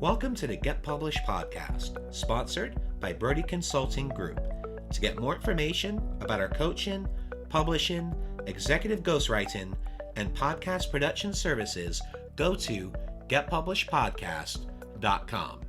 Welcome to the Get Published podcast, sponsored by Brodie Consulting Group. To get more information about our coaching, publishing, executive ghostwriting, and podcast production services, go to getpublishedpodcast.com.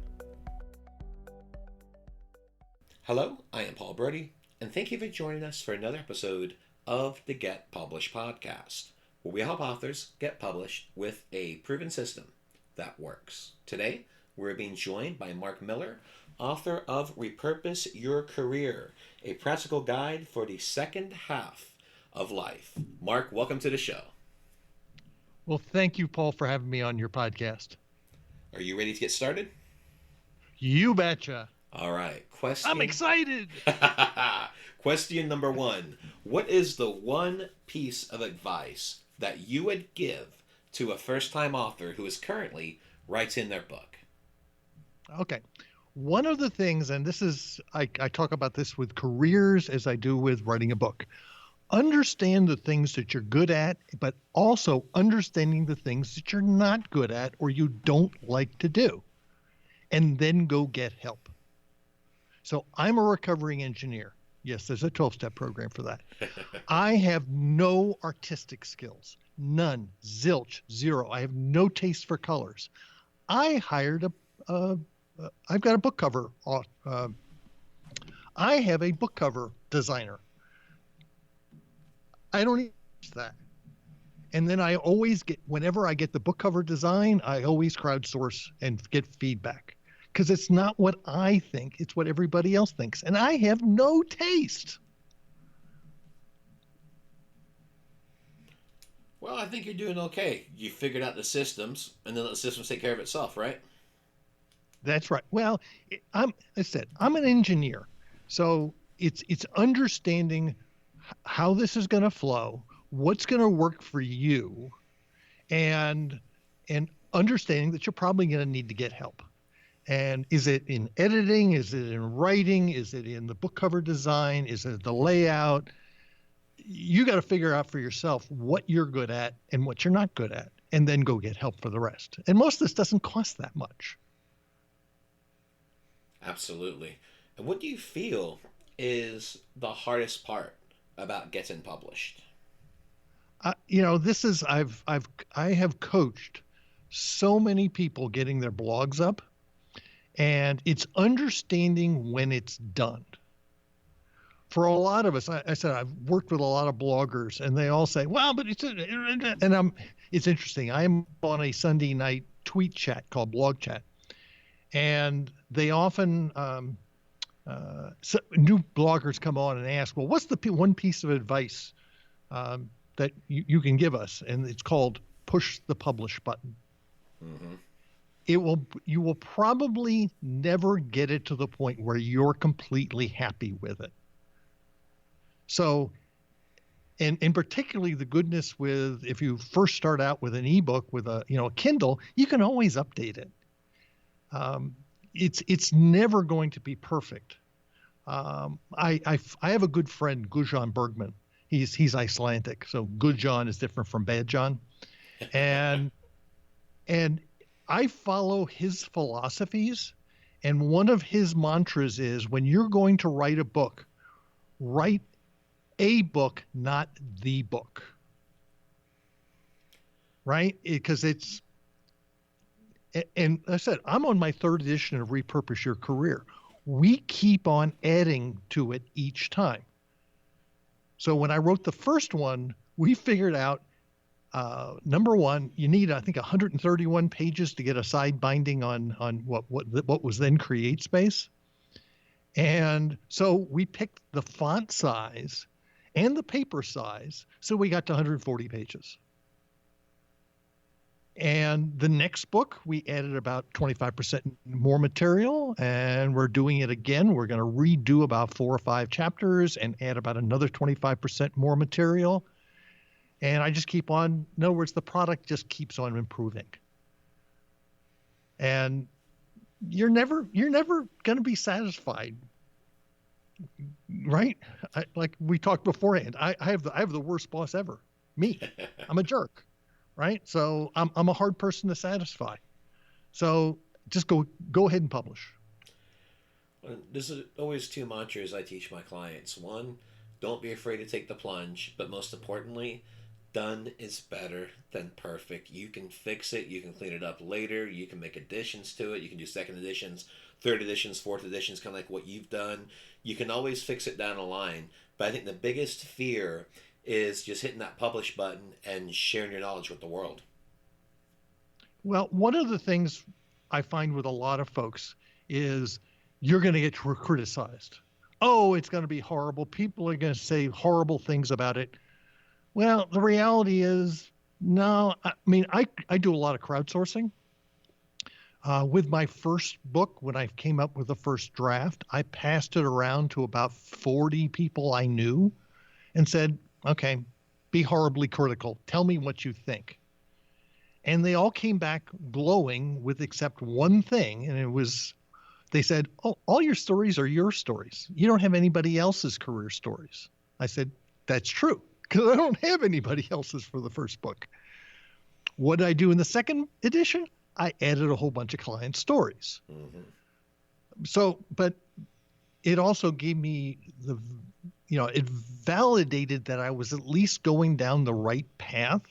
Hello, I am Paul Brodie, and thank you for joining us for another episode of the Get Published podcast, where we help authors get published with a proven system that works. Today, we're being joined by Marc Miller, author of Repurpose Your Career, a practical guide for the second half of life. Marc, welcome to the show. Well, thank you, Paul, for having me on your podcast. Are you ready to get started? You betcha. All right. I'm excited. Question number one. What is the one piece of advice that you would give to a first-time author who is currently writing their book? Okay. One of the things, and this is, I talk about this with careers as I do with writing a book. Understand the things that you're good at, but also understanding the things that you're not good at or you don't like to do, and then go get help. So I'm a recovering engineer. Yes, there's a 12-step program for that. I have no artistic skills, none, zilch, zero. I have no taste for colors. I hired I've got a book cover. I have a book cover designer. I don't use that. And then I always whenever I get the book cover design, I always crowdsource and get feedback. Because it's not what I think, it's what everybody else thinks. And I have no taste. Well, I think you're doing okay. You figured out the systems, and then let the systems take care of itself, right? That's right. Well, I'm an engineer. So it's understanding how this is going to flow, what's going to work for you, and understanding that you're probably going to need to get help. And is it in editing? Is it in writing? Is it in the book cover design? Is it the layout? You got to figure out for yourself what you're good at and what you're not good at, and then go get help for the rest. And most of this doesn't cost that much. Absolutely. And what do you feel is the hardest part about getting published? I have coached so many people getting their blogs up, and it's understanding when it's done. For a lot of us, I said I've worked with a lot of bloggers, and they all say, "Well, but it's interesting. I'm on a Sunday night tweet chat called Blog Chat, and they often new bloggers come on and ask, well, what's the one piece of advice that you can give us? And it's called push the publish button. Mm-hmm. You will probably never get it to the point where you're completely happy with it. So, and particularly the goodness with, if you first start out with an ebook with a Kindle, you can always update it. It's never going to be perfect. I have a good friend, Guðjón Bergman. He's Icelandic, so Guðjón is different from Bad John, and I follow his philosophies. And one of his mantras is, when you're going to write a book, write a book, not the book. Right? Because and I said, I'm on my third edition of Repurpose Your Career. We keep on adding to it each time. So when I wrote the first one, we figured out, number one, you need, I think, 131 pages to get a side binding on what was then CreateSpace. And so we picked the font size and the paper size, so we got to 140 pages. And the next book, we added about 25% more material, and we're doing it again. We're going to redo about 4 or 5 chapters and add about another 25% more material. And I just keep on, in other words, the product just keeps on improving. And you're never going to be satisfied, right? Like we talked beforehand, I have the worst boss ever, me. I'm a jerk. Right. So I'm a hard person to satisfy. So just go ahead and publish. This is always two mantras I teach my clients. One, don't be afraid to take the plunge, but most importantly, done is better than perfect. You can fix it, you can clean it up later, you can make additions to it, you can do second editions, third editions, fourth editions, kind of like what you've done. You can always fix it down the line. But I think the biggest fear is just hitting that publish button and sharing your knowledge with the world. Well, one of the things I find with a lot of folks is you're going to get criticized. Oh, it's going to be horrible. People are going to say horrible things about it. Well, the reality is, no. I mean, I do a lot of crowdsourcing. With my first book, when I came up with the first draft, I passed it around to about 40 people I knew and said, okay, be horribly critical. Tell me what you think. And they all came back glowing with except one thing. And it was, they said, oh, all your stories are your stories. You don't have anybody else's career stories. I said, that's true, because I don't have anybody else's for the first book. What did I do in the second edition? I added a whole bunch of client stories. Mm-hmm. So, but it also gave me it validated that I was at least going down the right path.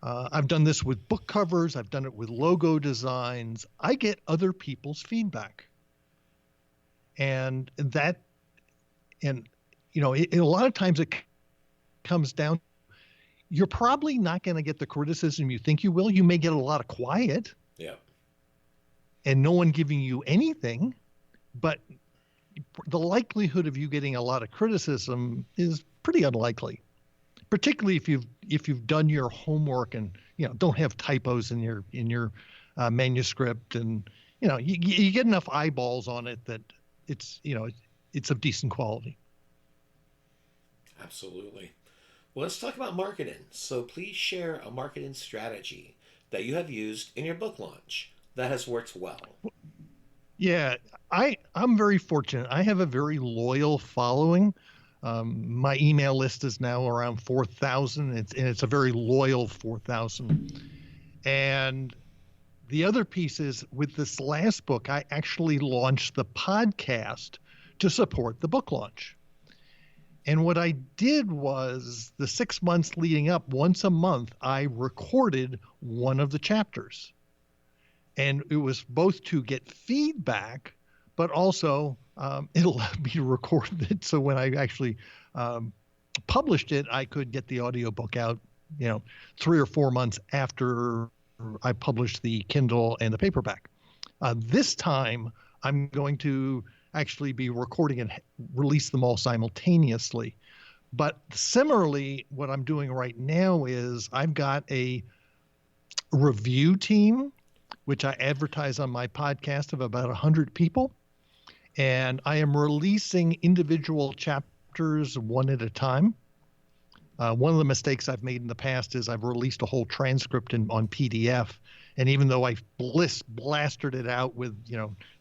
I've done this with book covers. I've done it with logo designs. I get other people's feedback. And a lot of times it comes down, you're probably not going to get the criticism you think you will. You may get a lot of quiet. Yeah. And no one giving you anything, but the likelihood of you getting a lot of criticism is pretty unlikely, particularly if you've done your homework and don't have typos in your manuscript, and you get enough eyeballs on it that it's of decent quality. Absolutely. Well, let's talk about marketing. So please share a marketing strategy that you have used in your book launch that has worked well. Yeah, I'm very fortunate. I have a very loyal following. My email list is now around 4,000, and it's a very loyal 4,000. And the other piece is, with this last book, I actually launched the podcast to support the book launch. And what I did was, the 6 months leading up, once a month, I recorded one of the chapters. And it was both to get feedback, but also it allowed me to record it. So when I actually published it, I could get the audiobook out, 3 or 4 months after I published the Kindle and the paperback. This time, I'm going to actually be recording and release them all simultaneously. But similarly, what I'm doing right now is I've got a review team, which I advertise on my podcast, of about 100 people. And I am releasing individual chapters one at a time. One of the mistakes I've made in the past is I've released a whole transcript on PDF. And even though I blasted it out with,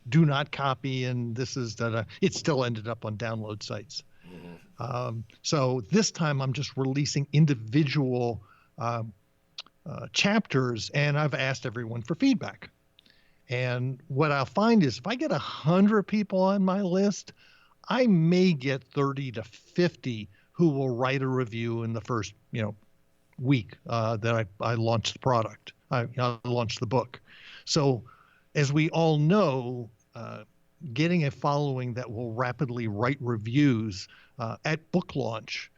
do not copy and this is that, it still ended up on download sites. Mm-hmm. So this time I'm just releasing individual chapters, and I've asked everyone for feedback. And what I'll find is, if I get 100 people on my list, I may get 30 to 50 who will write a review in the first, week that I launched the product. I launched the book. So, as we all know, getting a following that will rapidly write reviews at book launch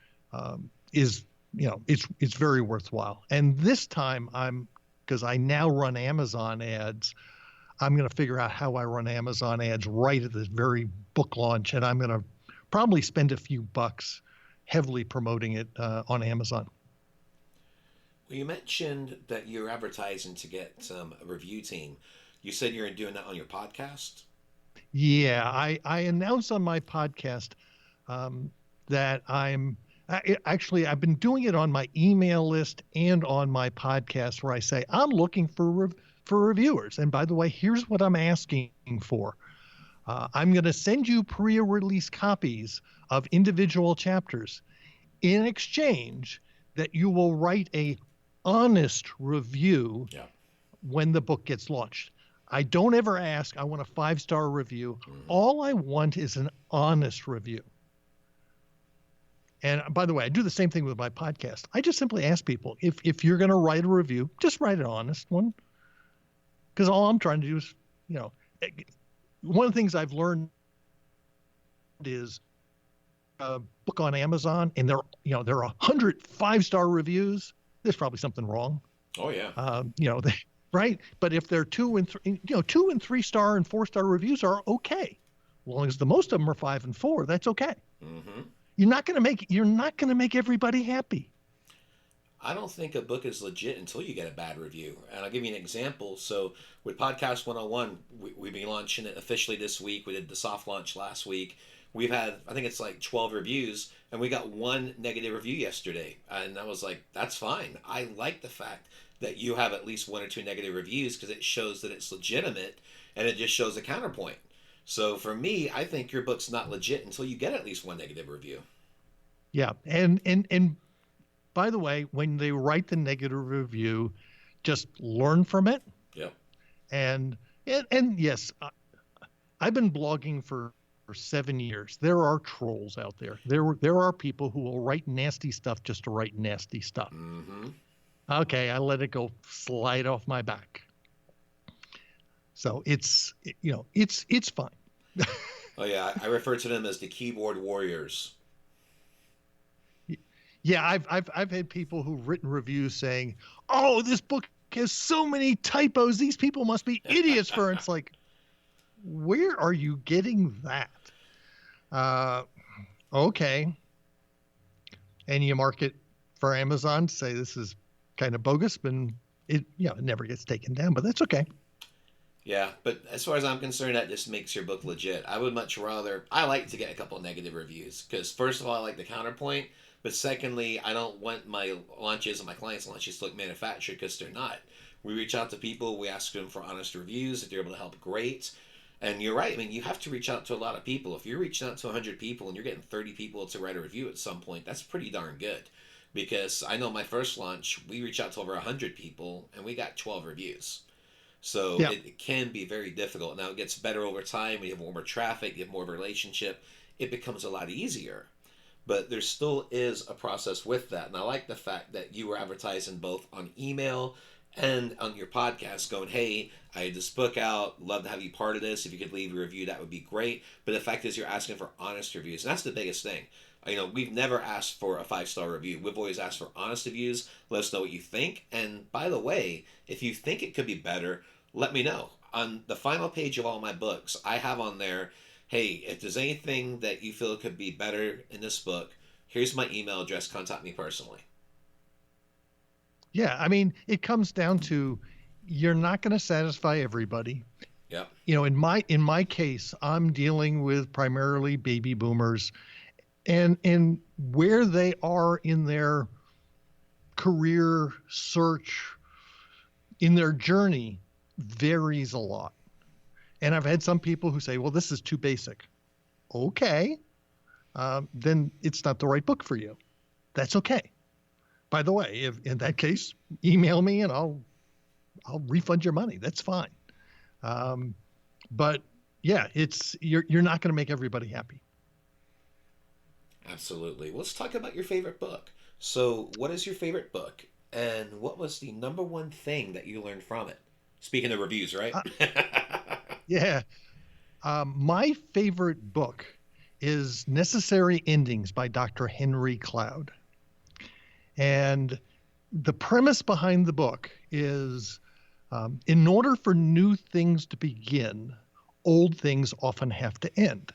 is, it's very worthwhile. And this time, because I now run Amazon ads, I'm going to figure out how I run Amazon ads right at the very book launch, and I'm going to probably spend a few bucks heavily promoting it on Amazon. Well, you mentioned that you're advertising to get a review team. You said you're doing that on your podcast? Yeah, I announced on my podcast that I've been doing it on my email list and on my podcast, where I say I'm looking for reviewers. And by the way, here's what I'm asking for. I'm going to send you pre-release copies of individual chapters in exchange that you will write a honest review when the book gets launched. I don't ever ask, I want a 5-star review. Mm-hmm. All I want is an honest review. And by the way, I do the same thing with my podcast. I just simply ask people, if you're going to write a review, just write an honest one. Because all I'm trying to do is, one of the things I've learned is a book on Amazon, and there are 100 5-star reviews. There's probably something wrong. Oh yeah. Right. But if they're 2 and 3-star and 4-star reviews are okay, as long as the most of them are 5 and 4, that's okay. Mm-hmm. You're not going to make everybody happy. I don't think a book is legit until you get a bad review. And I'll give you an example. So with Podcast 101, we'll be launching it officially this week. We did the soft launch last week. We've had, I think it's like 12 reviews, and we got 1 negative review yesterday. And I was like, that's fine. I like the fact that you have at least 1 or 2 negative reviews because it shows that it's legitimate, and it just shows a counterpoint. So for me, I think your book's not legit until you get at least 1 negative review. Yeah. And by the way, when they write the negative review, just learn from it. Yep. And yes, I've been blogging for 7 years. There are trolls out there. There are people who will write nasty stuff just to write nasty stuff. Mm-hmm. Okay, I let it go slide off my back. So it's fine. Oh yeah, I refer to them as the keyboard warriors. Yeah, I've had people who've written reviews saying, "Oh, this book has so many typos. These people must be idiots for it." It's like, where are you getting that? Okay. And you mark it for Amazon, say this is kind of bogus, but it never gets taken down, but that's okay. Yeah, but as far as I'm concerned, that just makes your book legit. I would much rather, I like to get a couple negative reviews because first of all, I like the counterpoint, but secondly, I don't want my launches and my clients' launches to look manufactured because they're not. We reach out to people, we ask them for honest reviews. If they're able to help, great. And you're right. I mean, you have to reach out to a lot of people. If you're reaching out to 100 people and you're getting 30 people to write a review at some point, that's pretty darn good. Because I know my first launch, we reached out to over 100 people and we got 12 reviews. So yeah. It can be very difficult. Now it gets better over time. When you have more traffic, you have more of a relationship, it becomes a lot easier. But there still is a process with that. And I like the fact that you were advertising both on email and on your podcast going, hey, I had this book out, love to have you part of this. If you could leave a review, that would be great. But the fact is you're asking for honest reviews. And that's the biggest thing. We've never asked for a 5-star review. We've always asked for honest reviews. Let us know what you think. And by the way, if you think it could be better, let me know. On the final page of all my books, I have on there, hey, if there's anything that you feel could be better in this book, here's my email address. Contact me personally. Yeah, I mean, it comes down to you're not going to satisfy everybody. Yeah. In my case, I'm dealing with primarily baby boomers, and where they are in their career search, in their journey, varies a lot. And I've had some people who say, well, this is too basic. Okay, then it's not the right book for you. That's okay. By the way, if in that case, email me and I'll refund your money. That's fine. But yeah, you're not going to make everybody happy. Absolutely. Let's talk about your favorite book. So what is your favorite book? And what was the number one thing that you learned from it? Speaking of reviews, right? Yeah. My favorite book is Necessary Endings by Dr. Henry Cloud. And the premise behind the book is in order for new things to begin, old things often have to end.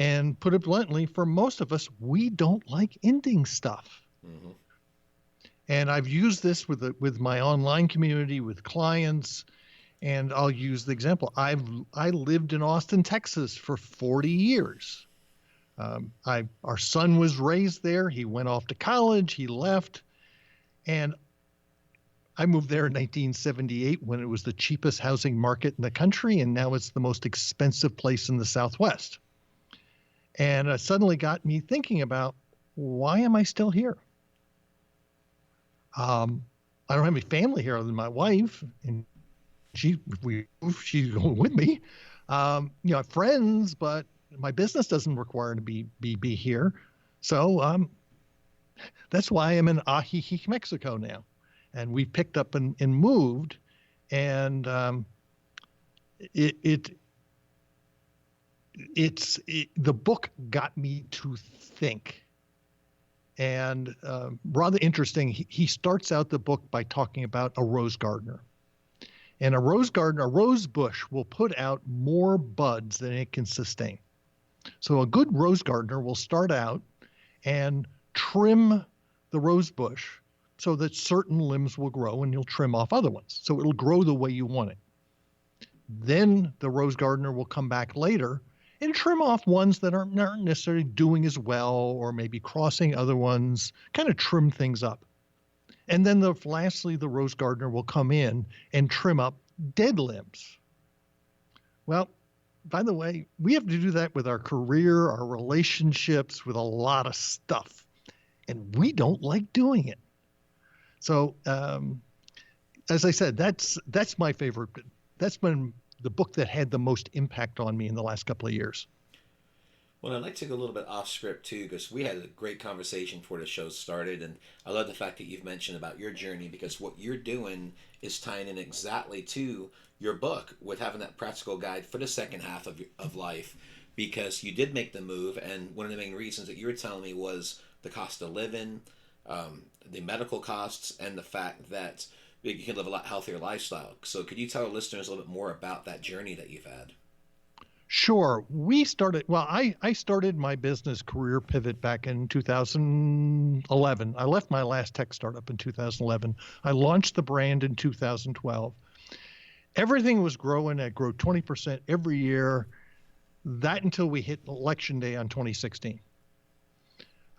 And put it bluntly, for most of us, we don't like ending stuff. Mm-hmm. And I've used this with my online community, with clients, and I'll use the example. I lived in Austin, Texas for 40 years. Our son was raised there. He went off to college. He left. And I moved there in 1978 when it was the cheapest housing market in the country, and now it's the most expensive place in the Southwest. And it suddenly got me thinking about, why am I still here? I don't have any family here other than my wife. And she's going with me. You know, friends, but my business doesn't require to be here. So that's why I'm in Ajijic, Mexico now. And we picked up and moved. And the book got me to think. And rather interesting, he starts out the book by talking about a rose gardener. And a rose bush will put out more buds than it can sustain. So a good rose gardener will start out and trim the rose bush so that certain limbs will grow, and you'll trim off other ones. So it'll grow the way you want it. Then the rose gardener will come back later and trim off ones that aren't necessarily doing as well, or maybe crossing other ones, kind of trim things up. And then lastly, the rose gardener will come in and trim up dead limbs. Well, by the way, we have to do that with our career, our relationships, with a lot of stuff. And we don't like doing it. So, as I said, that's my favorite. That's been the book that had the most impact on me in the last couple of years. Well, I'd like to go a little bit off script too, because we had a great conversation before the show started, and I love the fact that you've mentioned about your journey, because what you're doing is tying in exactly to your book with having that practical guide for the second half of life, because you did make the move, and one of the main reasons that you were telling me was the cost of living, the medical costs, and the fact that you can live a lot healthier lifestyle. So could you tell our listeners a little bit more about that journey that you've had? Sure. I started my business career pivot back in 2011. I left my last tech startup in 2011. I launched the brand in 2012. Everything was growing. I grew 20% every year. That until we hit Election Day on 2016.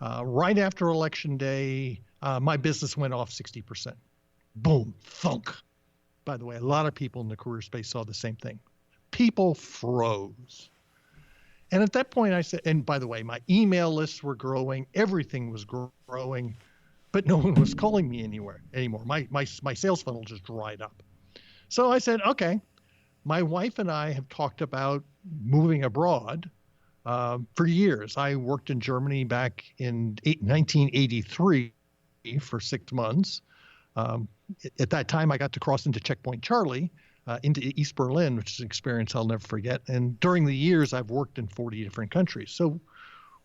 Right after Election Day, my business went off 60%. Boom, thunk. By the way, a lot of people in the career space saw the same thing. People froze. And at that point I said, and by the way, my email lists were growing, everything was growing, but no one was calling me anymore. My sales funnel just dried up. So I said, okay, my wife and I have talked about moving abroad for years. I worked in Germany back in 1983 for 6 months. At that time, I got to cross into Checkpoint Charlie, into East Berlin, which is an experience I'll never forget. And during the years, I've worked in 40 different countries. So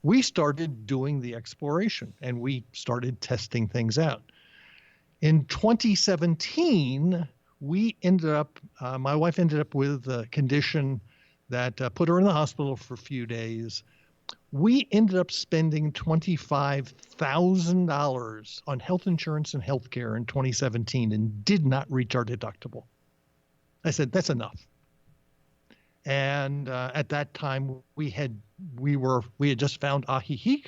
we started doing the exploration, and we started testing things out. In 2017, my wife ended up with a condition that put her in the hospital for a few days. We ended up spending $25,000 on health insurance and healthcare in 2017 and did not reach our deductible. I said, that's enough. And at that time, we had just found Ajijic,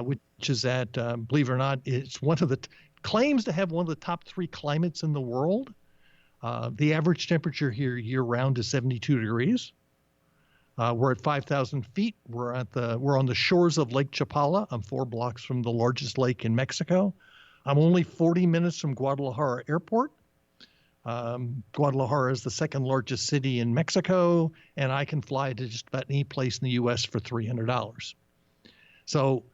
which is believe it or not, it's one of the claims to have one of the top 3 climates in the world. The average temperature here year round is 72 degrees. We're at 5,000 feet. We're on the shores of Lake Chapala. I'm 4 blocks from the largest lake in Mexico. I'm only 40 minutes from Guadalajara Airport. Guadalajara is the second largest city in Mexico, and I can fly to just about any place in the U.S. for $300. So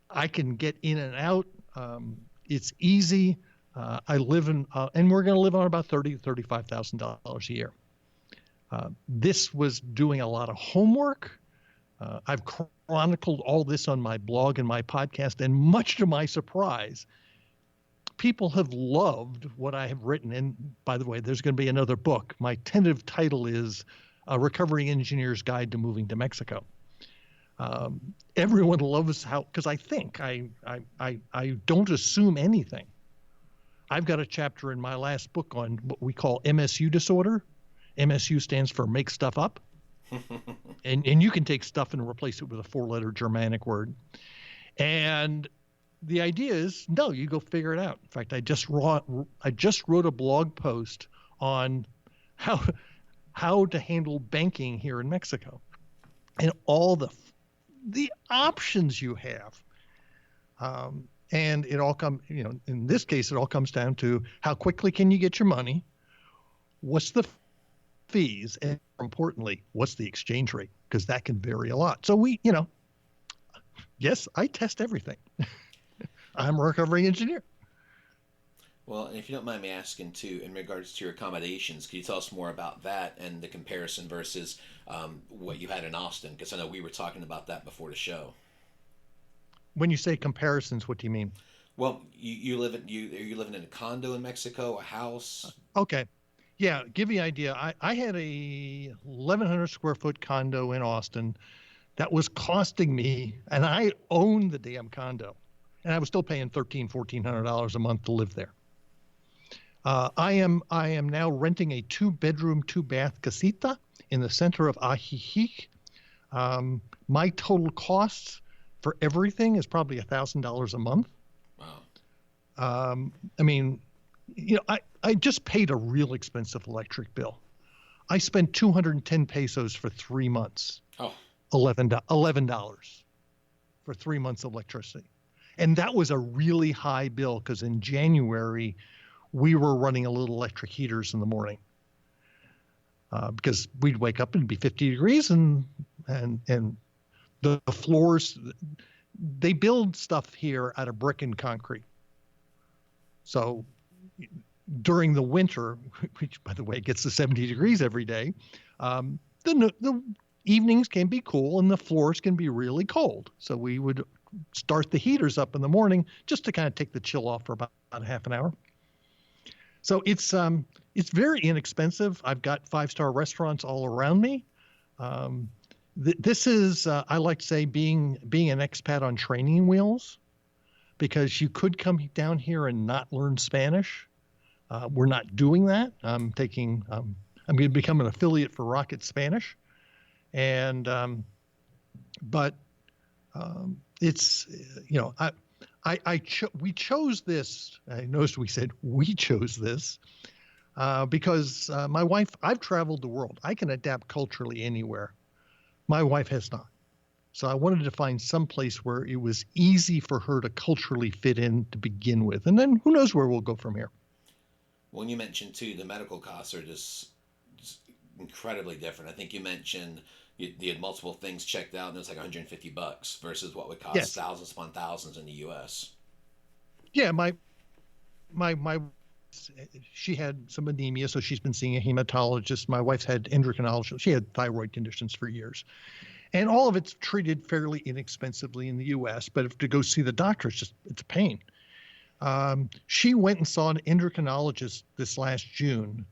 I can get in and out. It's easy. I live in, and we're going to live on about $30,000 to $35,000 a year. This was doing a lot of homework. I've chronicled all this on my blog and my podcast, and much to my surprise, people have loved what I have written. And by the way, there's going to be another book. My tentative title is A Recovering Engineer's Guide to Moving to Mexico. Everyone loves because I think I don't assume anything. I've got a chapter in my last book on what we call MSU disorder. MSU stands for make stuff up. and you can take stuff and replace it with a 4-letter Germanic word. And the idea is, no, you go figure it out. In fact, I just wrote a blog post on how to handle banking here in Mexico and all the options you have. And it all in this case, it all comes down to how quickly can you get your money? What's the fees, and more importantly, what's the exchange rate? Because that can vary a lot. So yes, I test everything. I'm a recovering engineer. Well, and if you don't mind me asking too, in regards to your accommodations, can you tell us more about that and the comparison versus what you had in Austin? Because I know we were talking about that before the show. When you say comparisons, what do you mean? Well, you live in you are you living in a condo in Mexico, a house? Okay. Yeah, give you an idea. I had a 1,100 square foot condo in Austin that was costing me, and I owned the damn condo, and I was still paying $1,400 a month to live there. I am now renting a 2-bedroom, 2-bath casita in the center of Ajijic. My total costs for everything is probably $1,000 a month. Wow. I mean, I just paid a real expensive electric bill. I spent 210 pesos for 3 months. Oh. $11 for 3 months of electricity. And that was a really high bill because in January, we were running a little electric heaters in the morning because we'd wake up and it'd be 50 degrees and the floors, they build stuff here out of brick and concrete. So during the winter, which by the way gets to 70 degrees every day, the evenings can be cool and the floors can be really cold. So we would start the heaters up in the morning just to kind of take the chill off for about a half an hour. So it's very inexpensive. I've got 5-star restaurants all around me. This is I like to say being an expat on training wheels, because you could come down here and not learn Spanish. We're not doing that. I'm going to become an affiliate for Rocket Spanish, and it's we chose this. I noticed we said we chose this because my wife. I've traveled the world. I can adapt culturally anywhere. My wife has not. So I wanted to find some place where it was easy for her to culturally fit in to begin with, and then who knows where we'll go from here. When you mentioned too, the medical costs are just incredibly different. I think you mentioned you had multiple things checked out, and it was like $150 versus what would cost thousands upon thousands in the U.S. Yeah, my she had some anemia, so she's been seeing a hematologist. My wife's had endocrinologist. She had thyroid conditions for years, and all of it's treated fairly inexpensively in the U.S. But if to go see the doctor, it's a pain. She went and saw an endocrinologist this last June.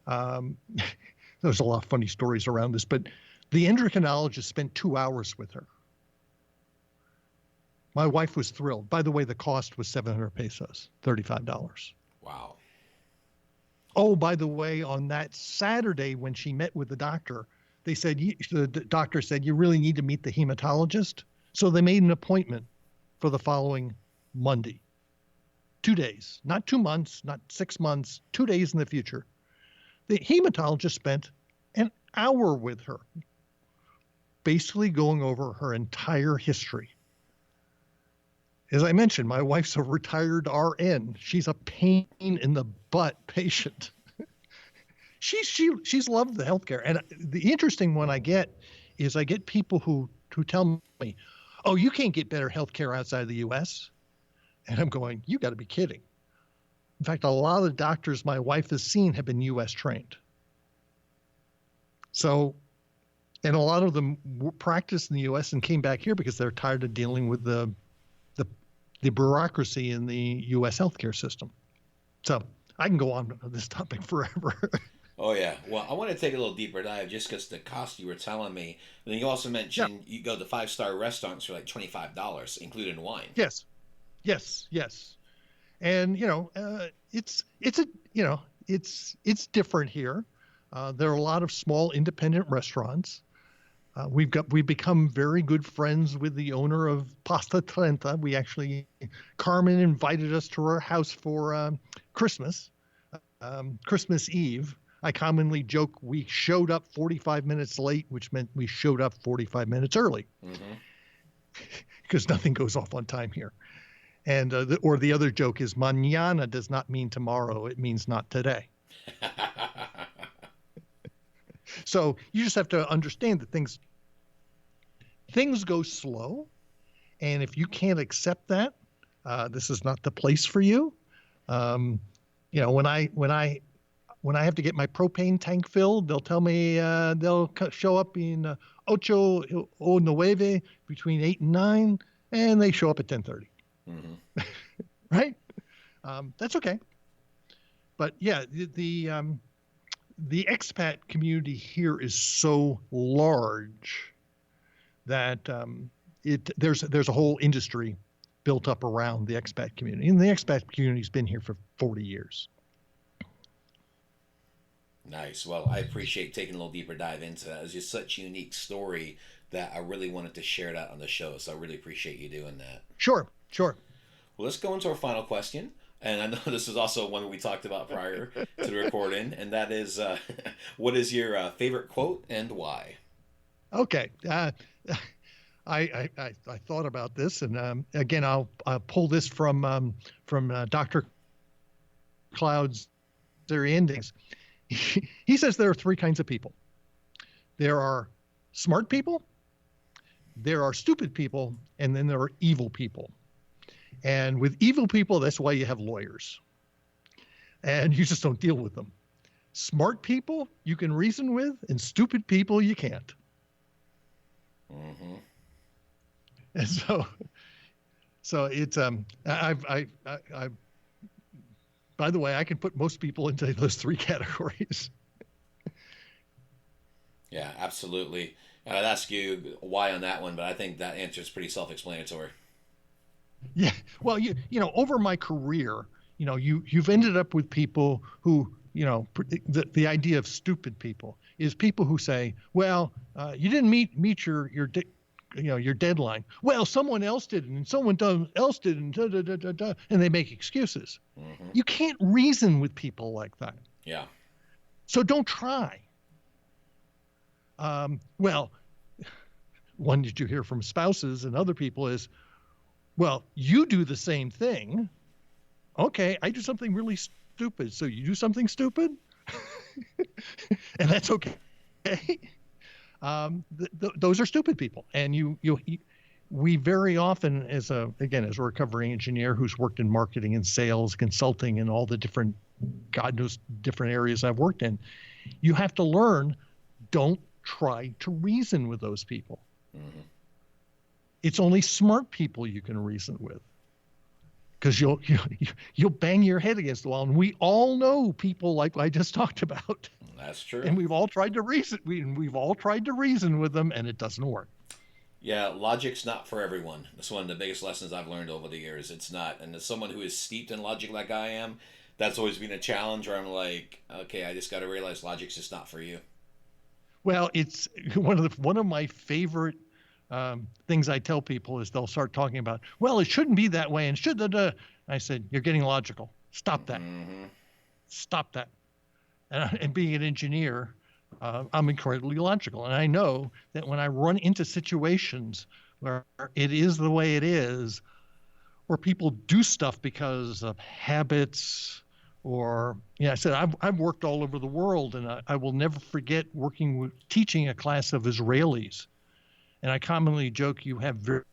There's a lot of funny stories around this, but the endocrinologist spent 2 hours with her. My wife was thrilled. By the way, the cost was 700 pesos, $35. Wow. Oh, by the way, on that Saturday when she met with the doctor, they said, the doctor said, you really need to meet the hematologist. So they made an appointment for the following Monday. 2 days, not 2 months, not 6 months, 2 days in the future. The hematologist spent an hour with her, basically going over her entire history. As I mentioned, my wife's a retired RN. She's a pain in the butt patient. She's loved the healthcare. And the interesting one I get is I get people who tell me, oh, you can't get better healthcare outside of the U.S. And I'm going, you got to be kidding. In fact, a lot of the doctors my wife has seen have been U.S. trained. So, and a lot of them practiced in the U.S. and came back here because they're tired of dealing with the bureaucracy in the U.S. healthcare system. So I can go on this topic forever. Oh, yeah. Well, I want to take a little deeper dive just because the cost you were telling me. And then you also mentioned you go to 5-star restaurants for like $25, including wine. Yes. And, it's different here. There are a lot of small independent restaurants. We've become very good friends with the owner of Pasta Trenta. Carmen invited us to her house for Christmas Eve. I commonly joke we showed up 45 minutes late, which meant we showed up 45 minutes early, because nothing goes off on time here. And or the other joke is mañana does not mean tomorrow; it means not today. So you just have to understand that things go slow, and if you can't accept that, this is not the place for you. When I have to get my propane tank filled, they'll tell me they'll show up in ocho o nueve, between 8 and 9, and they show up at 10:30. Mm-hmm. Right? That's okay. But yeah, the expat community here is so large that there's a whole industry built up around the expat community, and the expat community's been here for 40 years. Nice. Well, I appreciate taking a little deeper dive into that. It's just such a unique story that I really wanted to share that on the show. So I really appreciate you doing that. Sure. Well, let's go into our final question. And I know this is also one we talked about prior to the recording, and that is, what is your favorite quote and why? Okay. I thought about this, and again, I'll pull this from Dr. Cloud's Theory Endings. He says there are three kinds of people. There are smart people, there are stupid people, and then there are evil people. And with evil people, that's why you have lawyers. And you just don't deal with them. Smart people you can reason with, and stupid people you can't. Mm-hmm. And so it's by the way, I can put most people into those three categories. Yeah, absolutely. And I'd ask you why on that one, but I think that answer is pretty self-explanatory. Yeah. Well, over my career, you've ended up with people who, the idea of stupid people is people who say, well, you didn't meet your deadline. Well, someone else did, and someone else did, and they make excuses. Mm-hmm. You can't reason with people like that. Yeah. So don't try. Well, one that you hear from spouses and other people is, well, you do the same thing. Okay, I do something really stupid, so you do something stupid? And that's okay. Those are stupid people. And we very often, as a recovering engineer who's worked in marketing and sales, consulting, and all the different, God knows, different areas I've worked in, you have to learn, don't try to reason with those people. Mm-hmm. It's only smart people you can reason with, because you'll bang your head against the wall. And we all know people like I just talked about. That's true. And we've all tried to reason. We've all tried to reason with them, and it doesn't work. Yeah, logic's not for everyone. That's one of the biggest lessons I've learned over the years. It's not. And as someone who is steeped in logic like I am, that's always been a challenge where I'm like, okay, I just got to realize logic's just not for you. Well, it's one of my favorite things I tell people is they'll start talking about, well, it shouldn't be that way and should. I said, you're getting logical. Stop that. Mm-hmm. Stop that. And being an engineer, I'm incredibly logical. And I know that when I run into situations where it is the way it is, where people do stuff because of habits or, I said, I've worked all over the world, and I will never forget teaching a class of Israelis. And I commonly joke, you have very,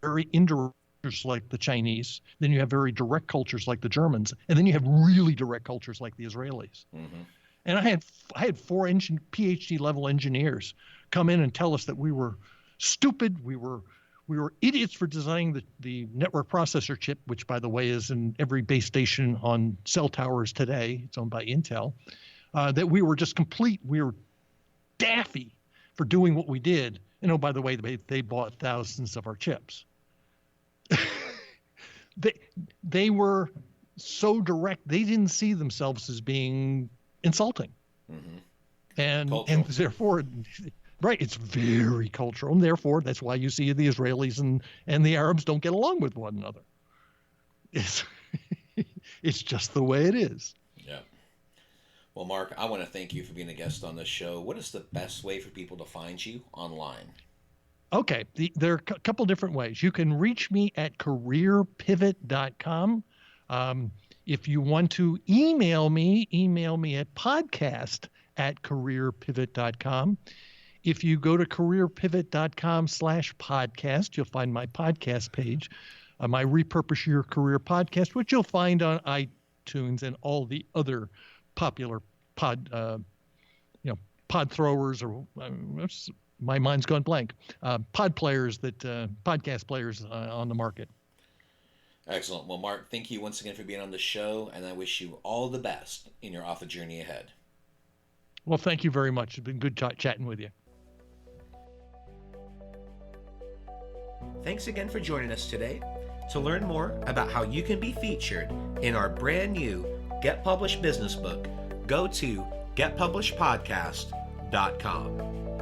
very indirect cultures like the Chinese, then you have very direct cultures like the Germans, and then you have really direct cultures like the Israelis. Mm-hmm. And I had 4 PhD level engineers come in and tell us that we were stupid, we were idiots for designing the network processor chip, which, by the way, is in every base station on cell towers today. It's owned by Intel. That we were we were daffy for doing what we did. By the way, they bought thousands of our chips. They were so direct, they didn't see themselves as being insulting. Mm-hmm. And therefore, right, it's very cultural, and therefore that's why you see the Israelis and the Arabs don't get along with one another. It's just the way it is. Yeah. Well, Mark, I want to thank you for being a guest on this show. What is the best way for people to find you online? Okay, there are a couple different ways. You can reach me at careerpivot.com. If you want to email me at podcast at careerpivot.com. If you go to careerpivot.com/podcast, you'll find my podcast page, my Repurpose Your Career podcast, which you'll find on iTunes and all the other popular pod throwers, or my mind's gone blank, podcast players on the market. Excellent. Well, Marc, thank you once again for being on the show, and I wish you all the best in your author journey ahead. Well, thank you very much. It's been good chatting with you. Thanks again for joining us today. To learn more about how you can be featured in our brand new Get Published business book, go to getpublishedpodcast.com.